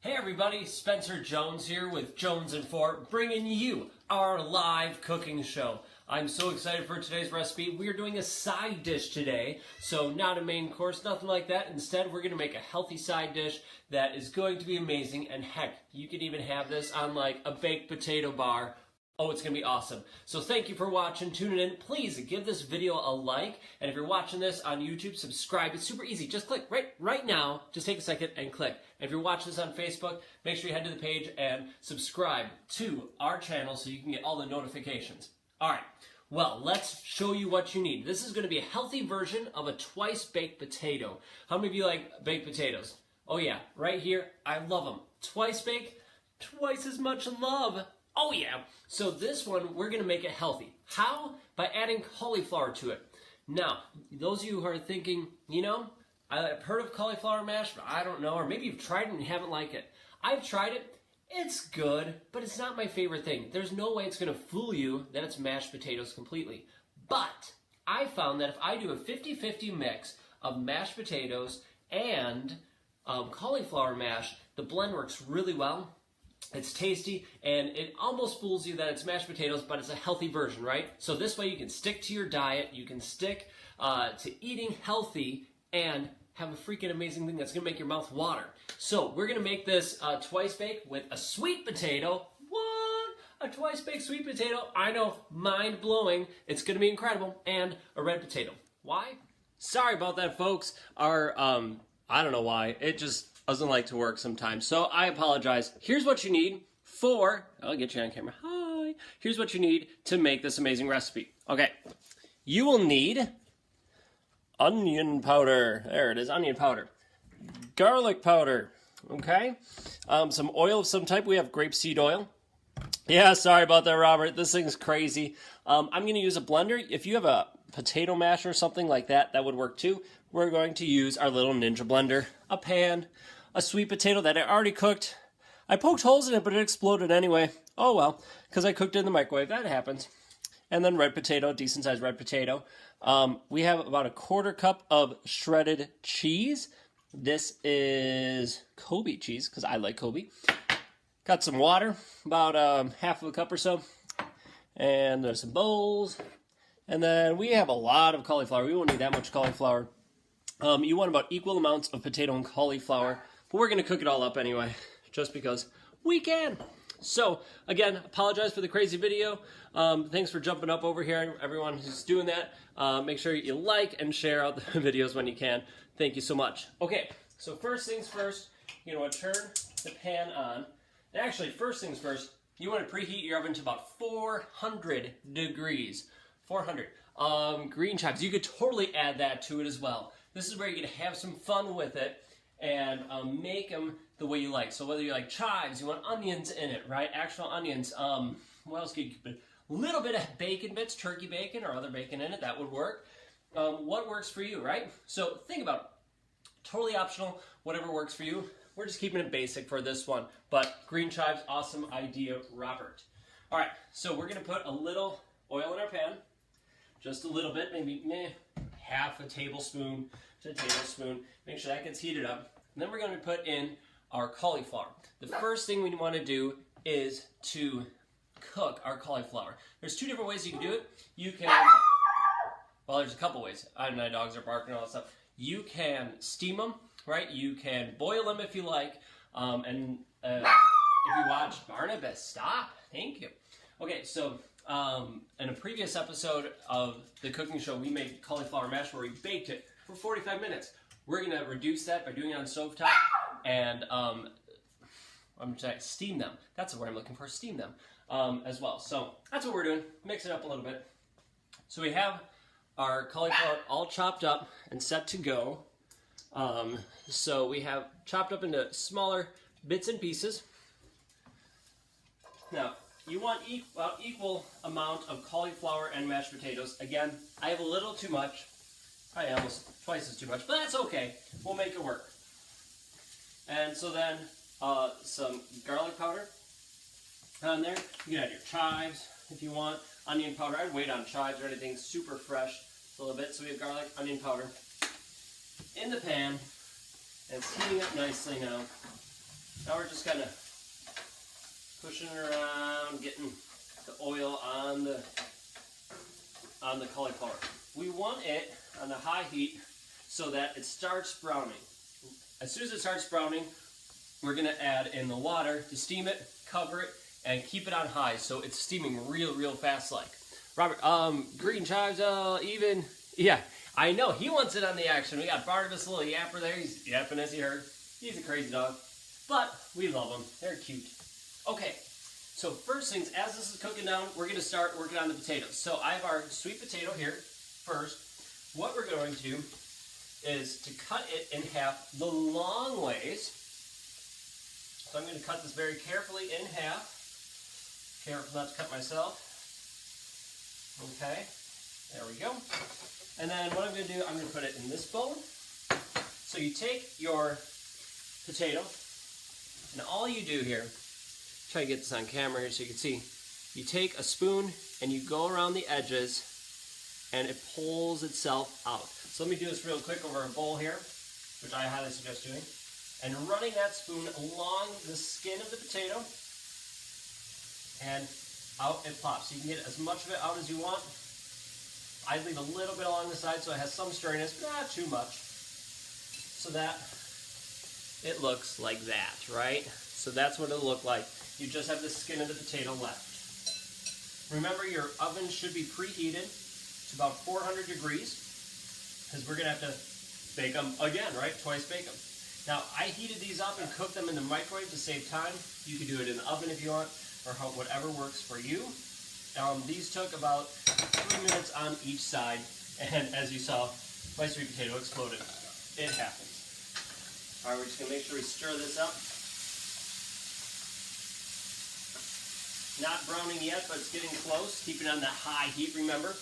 Hey everybody, Spencer Jones here with Jones and Four, bringing you our live cooking show. I'm so excited for today's recipe. We are doing a side dish today, so not a main course, nothing like that. Instead, we're going to make a healthy side dish that is going to be amazing, and heck, you could even have this on like a baked potato bar. Oh, it's going to be awesome. So thank you for watching, tuning in. Please give this video a like, and if you're watching this on YouTube, subscribe. It's super easy. Just click right now. Just take a second and click. And if you're watching this on Facebook, make sure you head to the page and subscribe to our channel so you can get all the notifications. All right, well, let's show you what you need. This is going to be a healthy version of a twice-baked potato. How many of you like baked potatoes? Oh yeah, right here. I love them. Twice baked, twice as much love. Oh yeah! So this one, we're going to make it healthy. How? By adding cauliflower to it. Now, those of you who are thinking, you know, I've heard of cauliflower mash, but I don't know, or maybe you've tried it and you haven't liked it. I've tried it. It's good, but it's not my favorite thing. There's no way it's going to fool you that it's mashed potatoes completely. But I found that if I do a 50-50 mix of mashed potatoes and cauliflower mash, the blend works really well. It's tasty, and it almost fools you that it's mashed potatoes, but it's a healthy version, right? So this way you can stick to your diet, you can stick to eating healthy, and have a freaking amazing thing that's going to make your mouth water. So we're going to make this twice baked with a sweet potato. What? A twice baked sweet potato? I know, mind blowing. It's going to be incredible. And a red potato. Why? Sorry about that, folks. Our, I don't know why. It just doesn't like to work sometimes, so I apologize. Here's what you need I'll get you on camera. Hi. Here's what you need to make this amazing recipe. Okay, you will need onion powder. There it is, onion powder. Garlic powder, okay? Some oil of some type. We have grapeseed oil. Yeah, sorry about that, Robert. This thing's crazy. I'm going to use a blender. If you have a potato masher or something like that, that would work too. We're going to use our little Ninja blender, a pan, a sweet potato that I already cooked. I poked holes in it, but it exploded anyway. Oh well, because I cooked it in the microwave. That happens. And then red potato, decent sized red potato. We have about a 1/4 cup of shredded cheese. This is Kobe cheese, because I like Kobe. Got some water, about 1/2 cup or so. And there's some bowls. And then we have a lot of cauliflower. We won't need that much cauliflower. You want about equal amounts of potato and cauliflower, but we're going to cook it all up anyway, just because we can. So, again, apologize for the crazy video. Thanks for jumping up over here, everyone who's doing that. Make sure you like and share out the videos when you can. Thank you so much. Okay, so first things first, you want to turn the pan on. And actually, first things first, you want to preheat your oven to about 400 degrees. 400. Green chives, you could totally add that to it as well. This is where you get to have some fun with it and make them the way you like. So whether you like chives, you want onions in it, right? Actual onions. What else could you put? A little bit of bacon bits, turkey bacon or other bacon in it, that would work. What works for you, right? So think about it. Totally optional, whatever works for you. We're just keeping it basic for this one. But green chives, awesome idea, Robert. All right, so we're going to put a little oil in our pan. Just a little bit, maybe 1/2 tablespoon to a tablespoon. Make sure that gets heated up. And then we're going to put in our cauliflower. The first thing we want to do is to cook our cauliflower. There's 2 different ways you can do it. You can, well, there's a couple ways. My dogs are barking and all that stuff. You can steam them, right? You can boil them if you like. If you watch Barnabas, stop. Thank you. Okay, so in a previous episode of the cooking show, we made cauliflower mash where we baked it for 45 minutes. We're going to reduce that by doing it on stovetop and steam them. That's the word I'm looking for, steam them as well. So that's what we're doing. Mix it up a little bit. So we have our cauliflower all chopped up and set to go. So we have chopped up into smaller bits and pieces. Now, you want equal amount of cauliflower and mashed potatoes. Again, I have a little too much. Probably almost twice as too much, but that's okay. We'll make it work. And so then some garlic powder on there. You can add your chives if you want. Onion powder. I'd wait on chives or anything super fresh a little bit. So we have garlic, onion powder in the pan. And it's heating up nicely now. Now we're just kind of pushing it around, getting the oil on the cauliflower. We want it on the high heat so that it starts browning. As soon as it starts browning, we're going to add in the water to steam it, cover it, and keep it on high so it's steaming real fast like. Robert, green chives, even, yeah, I know, he wants it on the action. We got Barnabas, little yapper there, he's yapping as you heard. He's a crazy dog, but we love them, they're cute. Okay, so first things, as this is cooking down, we're gonna start working on the potatoes. So I have our sweet potato here first. What we're going to do is to cut it in half the long ways. So I'm gonna cut this very carefully in half. Careful not to cut myself. Okay, there we go. And then what I'm going to do, I'm going to put it in this bowl. So you take your potato, and all you do here, try to get this on camera here so you can see, you take a spoon and you go around the edges and it pulls itself out. So let me do this real quick over a bowl here, which I highly suggest doing. And running that spoon along the skin of the potato, and out it pops. You can get as much of it out as you want. I leave a little bit along the side so it has some stringiness, but not too much. So that it looks like that, right? So that's what it'll look like. You just have the skin of the potato left. Remember, your oven should be preheated to about 400 degrees because we're gonna have to bake them again, right? Twice bake them. Now, I heated these up and cooked them in the microwave to save time. You can do it in the oven if you want, or whatever works for you. These took about 3 minutes on each side, and as you saw, my sweet potato exploded. It happens. All right, we're just gonna make sure we stir this up. Not browning yet, but it's getting close. Keep it on that high heat, remember.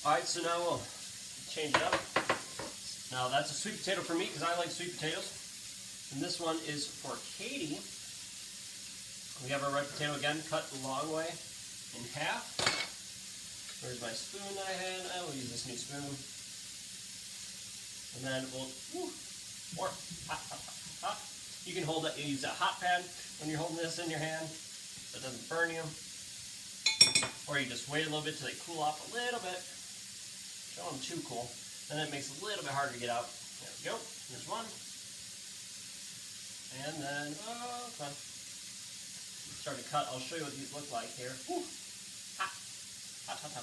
All right, so now we'll change it up. Now that's a sweet potato for me because I like sweet potatoes. And this one is for Katie. We have our red potato again, cut the long way in half. Where's my spoon that I had? I will use this new spoon. And then we'll, more, hot. You can hold it, you use a hot pad when you're holding this in your hand so it doesn't burn you. Or you just wait a little bit till they cool off a little bit. Don't want them too cool. And then it makes it a little bit harder to get out. There we go, there's one. And then, oh, come on. Start to cut. I'll show you what these look like here. Woo. Hot. Hot. Come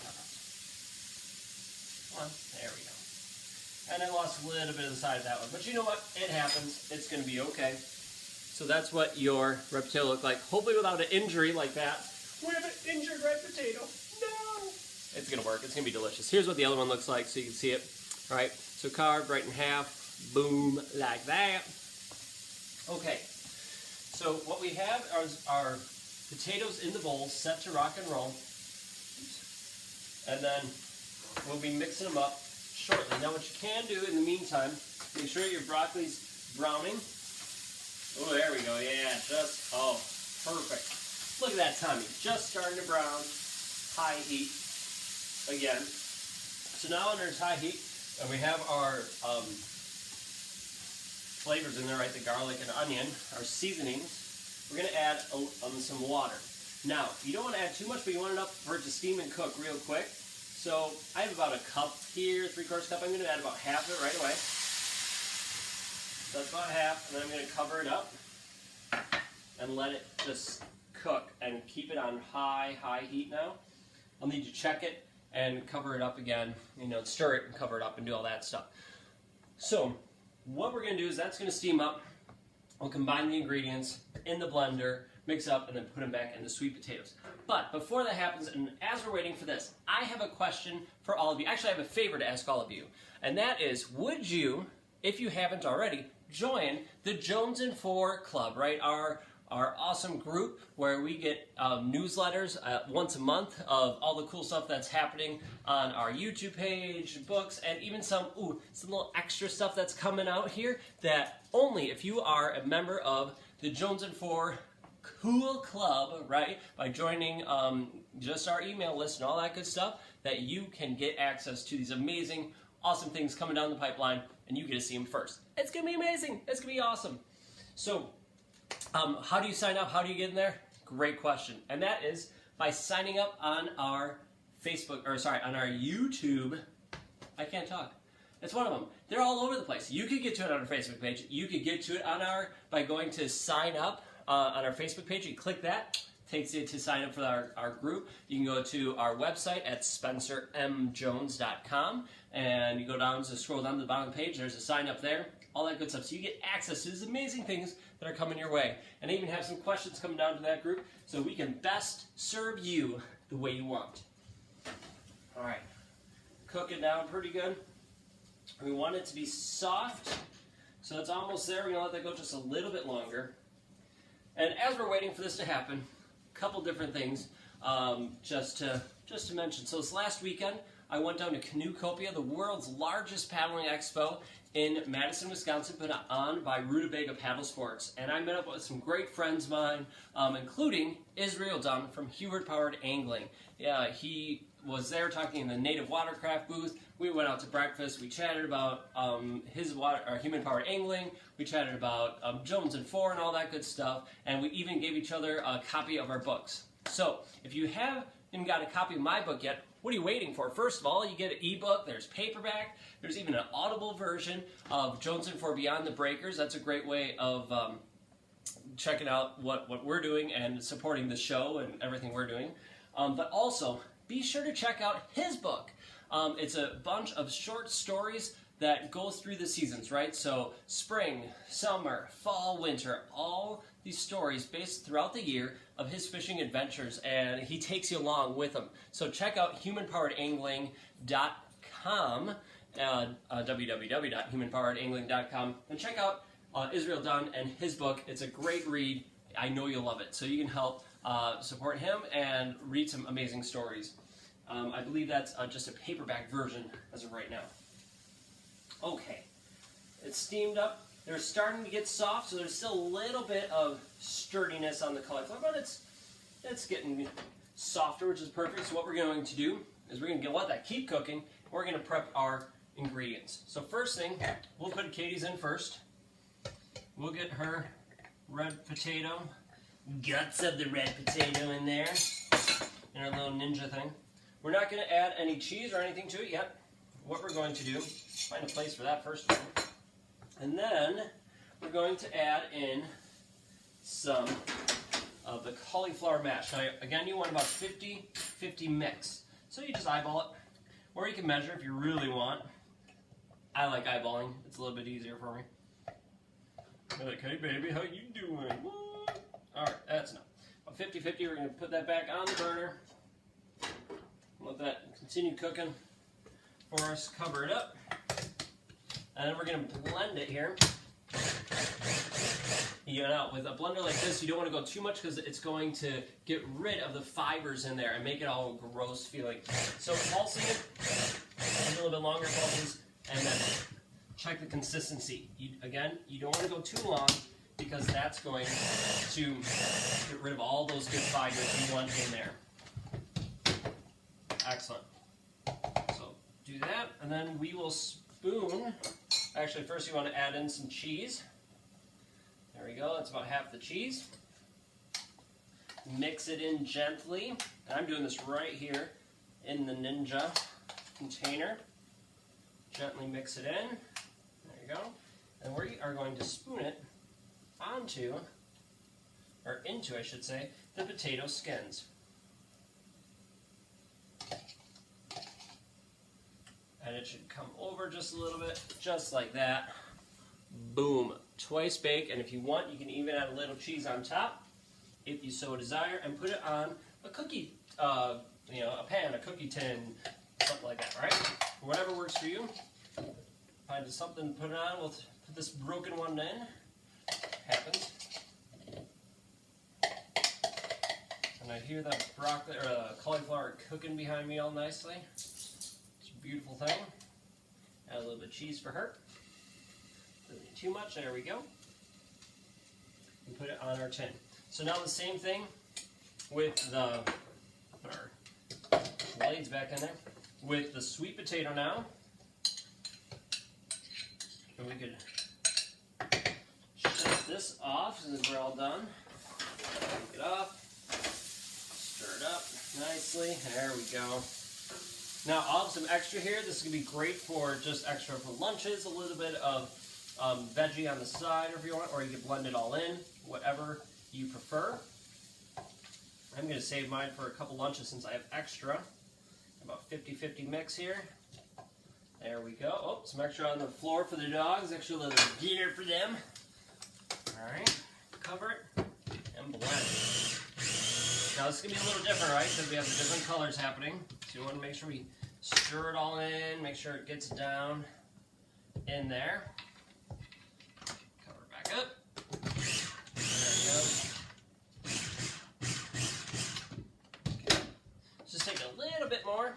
on. There we go. And I lost a little bit of the side of that one. But you know what? It happens. It's going to be okay. So that's what your red potato look like. Hopefully without an injury like that. We have an injured red potato. No! It's going to work. It's going to be delicious. Here's what the other one looks like so you can see it. All right. So carved right in half. Boom. Like that. Okay. So what we have are potatoes in the bowl set to rock and roll. And then we'll be mixing them up shortly. Now what you can do in the meantime, make sure your broccoli's browning. Oh, there we go. Yeah, just, oh, perfect. Look at that timing. Just starting to brown. High heat again. So now under high heat, and we have our flavors in there, right? The garlic and onion, our seasonings. We're going to add some water. Now, you don't want to add too much, but you want enough for it to steam and cook real quick. So I have about a cup here, 3/4 cup. I'm going to add about half of it right away. So that's about half, and then I'm going to cover it up and let it just cook and keep it on high heat now. I'll need to check it and cover it up again, stir it and cover it up and do all that stuff. So what we're going to do is that's going to steam up. We'll combine the ingredients in the blender, mix up, and then put them back in the sweet potatoes. But before that happens, and as we're waiting for this, I have a question for all of you. Actually, I have a favor to ask all of you. And that is, would you, if you haven't already, join the Jones and 4 Club, right? Our awesome group where we get newsletters once a month of all the cool stuff that's happening on our YouTube page, books, and even some little extra stuff that's coming out here that only if you are a member of the Jones and 4 Cool Club, right, by joining just our email list and all that good stuff, that you can get access to these amazing, awesome things coming down the pipeline, and you get to see them first. It's going to be amazing. It's going to be awesome. So How do you sign up? How do you get in there? Great question. And that is by signing up on our on our YouTube. I can't talk. It's one of them. They're all over the place. You could get to it on our Facebook page. You could get to it by going to sign up on our Facebook page. You click that. Takes you to sign up for our group. You can go to our website at spencermjones.com, and you go down to scroll down to the bottom of the page. There's a sign up there, all that good stuff. So you get access to these amazing things that are coming your way. And I even have some questions coming down to that group so we can best serve you the way you want. All right, cooking down pretty good. We want it to be soft, so it's almost there. We're going to let that go just a little bit longer. And as we're waiting for this to happen, couple different things just to mention. So this last weekend, I went down to Canoecopia, the world's largest paddling expo in Madison, Wisconsin, put on by Rutabaga Paddle Sports. And I met up with some great friends of mine, including Israel Dunn from Heward Powered Angling. Yeah, he was there talking in the native watercraft booth. We went out to breakfast. We chatted about human powered angling. We chatted about Jones and Four and all that good stuff. And we even gave each other a copy of our books. So if you haven't got a copy of my book yet, what are you waiting for? First of all, you get an ebook. There's paperback. There's even an audible version of Jones and Four Beyond the Breakers. That's a great way of checking out what we're doing and supporting the show and everything we're doing. But also, be sure to check out his book. It's a bunch of short stories that go through the seasons, right? So spring, summer, fall, winter, all these stories based throughout the year of his fishing adventures, and he takes you along with them. So check out humanpoweredangling.com, www.humanpoweredangling.com, and check out Israel Dunn and his book. It's a great read. I know you'll love it. So you can help support him and read some amazing stories. I believe that's just a paperback version as of right now. Okay, it's steamed up. They're starting to get soft, so there's still a little bit of sturdiness on the cauliflower, but it's getting softer, which is perfect. So what we're going to do is we're going to let that keep cooking. We're going to prep our ingredients. So first thing, we'll put Katie's in first. We'll get her red potato, guts of the red potato in there, in our little ninja thing. We're not going to add any cheese or anything to it yet. What we're going to do, find a place for that first of all. And then we're going to add in some of the cauliflower mash. Now, again, you want about 50-50 mix. So you just eyeball it, or you can measure if you really want. I like eyeballing. It's a little bit easier for me. You're like, hey baby, how you doing? What? All right, that's enough. About 50-50, we're going to put that back on the burner. Let that continue cooking for us. Cover it up. And then we're going to blend it here. With a blender like this, you don't want to go too much because it's going to get rid of the fibers in there and make it all gross feeling. So pulsing it a little bit longer pulses, and then check the consistency. Again, you don't want to go too long because that's going to get rid of all those good fibers you want in there. Excellent. So do that, and then we will spoon. Actually, first you want to add in some cheese. There we go. That's about half the cheese. Mix it in gently. And I'm doing this right here in the Ninja container. Gently mix it in. There you go. And we are going to spoon it onto, or into, I should say, the potato skins. And it should come over just a little bit, just like that. Boom. Twice bake, and if you want, you can even add a little cheese on top, if you so desire, and put it on a cookie, a pan, a cookie tin, something like that, right? Whatever works for you. Find something to put it on. We'll put this broken one in. Happens. And I hear that broccoli or cauliflower cooking behind me all nicely. Beautiful thing. Add a little bit of cheese for her. Doesn't need too much. There we go. And put it on our tin. So now the same thing with the, put our blades back in there, with the sweet potato now. And we could shift this off as we're all done. Take it off. Stir it up nicely. There we go. Now I'll have some extra here. This is going to be great for just extra for lunches, a little bit of veggie on the side if you want, or you can blend it all in, whatever you prefer. I'm going to save mine for a couple lunches since I have extra. About 50-50 mix here. There we go. Oh, some extra on the floor for the dogs. Extra little dinner for them. Alright, cover it and blend it. Now this is going to be a little different, right? Because we have the different colors happening. So you want to make sure we stir it all in, make sure it gets down in there. Cover it back up. There we go. Okay. Just take a little bit more.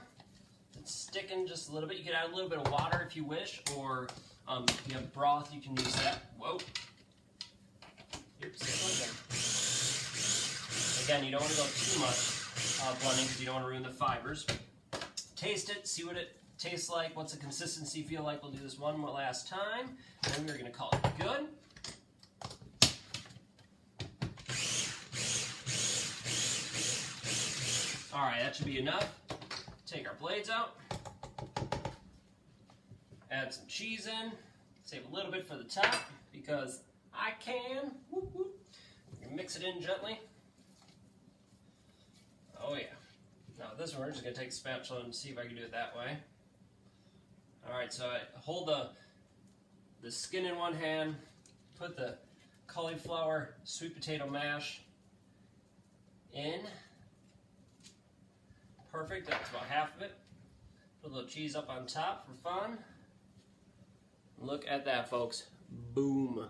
It's sticking just a little bit. You can add a little bit of water if you wish, or if you have broth, you can use that. Whoa. Oops. Again, you don't want to go too much blending because you don't want to ruin the fibers. Taste it, see what it tastes like, what's the consistency feel like. We'll do this one more last time, and then we're going to call it good. Alright, that should be enough. Take our blades out. Add some cheese in. Save a little bit for the top because I can. Whoop, whoop. Mix it in gently. Oh yeah. Now this one we're just going to take the spatula and see if I can do it that way. Alright, so I hold the skin in one hand, put the cauliflower sweet potato mash in. Perfect, that's about half of it. Put a little cheese up on top for fun. Look at that, folks. Boom.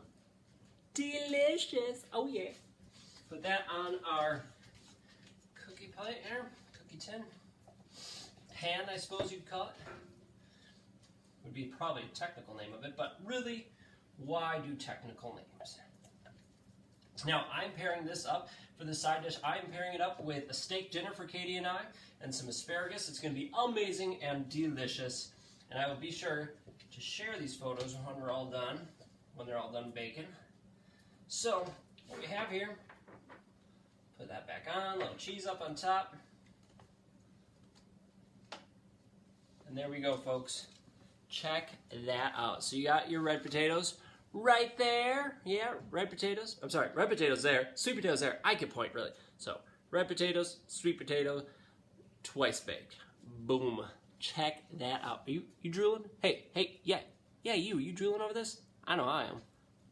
Delicious. Oh yeah. Put that on our cookie plate here, cookie tin. Pan, I suppose you'd call it. Would be probably a technical name of it, but really, why do technical names? Now, I'm pairing this up for the side dish. I'm pairing it up with a steak dinner for Katie and I, and some asparagus. It's going to be amazing and delicious, and I will be sure to share these photos when we're all done, when they're all done baking. So, what we have here, put that back on, a little cheese up on top. And there we go, folks. Check that out. So you got your red potatoes right there. Yeah, red potatoes. I'm sorry, red potatoes there, sweet potatoes there. I can point, really. So, red potatoes, sweet potato, twice baked. Boom. Check that out. Are you drooling? Hey, yeah, you drooling over this? I know I am.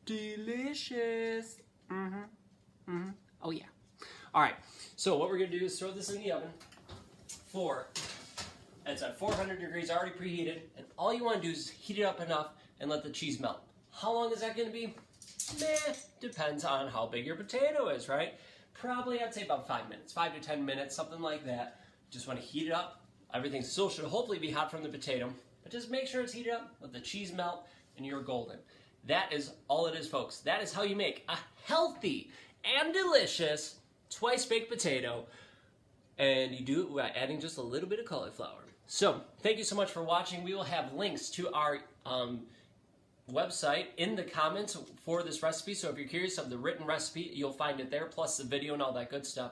Delicious. Oh yeah. All right. So what we're gonna do is throw this in the oven it's at 400 degrees, already preheated, and all you want to do is heat it up enough and let the cheese melt. How long is that gonna be? Depends on how big your potato is, right? Probably I'd say about 5 minutes, 5 to 10 minutes, something like that. Just want to heat it up. Everything still should hopefully be hot from the potato, but just make sure it's heated up, let the cheese melt, and you're golden. That is all it is, folks. That is how you make a healthy and delicious twice-baked potato, and you do it by adding just a little bit of cauliflower. So, thank you so much for watching. We will have links to our website in the comments for this recipe, so if you're curious of the written recipe, you'll find it there, plus the video and all that good stuff.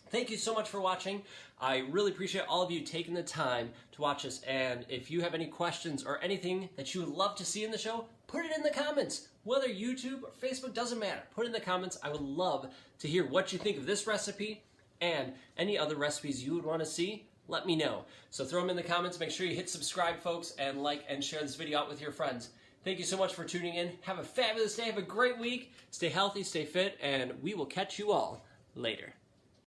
Thank you so much for watching. I really appreciate all of you taking the time to watch this, and if you have any questions or anything that you would love to see in the show, put it in the comments. Whether YouTube or Facebook, doesn't matter. Put it in the comments. I would love to hear what you think of this recipe and any other recipes you would want to see. Let me know. So throw them in the comments. Make sure you hit subscribe, folks, and like and share this video out with your friends. Thank you so much for tuning in. Have a fabulous day. Have a great week. Stay healthy, stay fit, and we will catch you all later.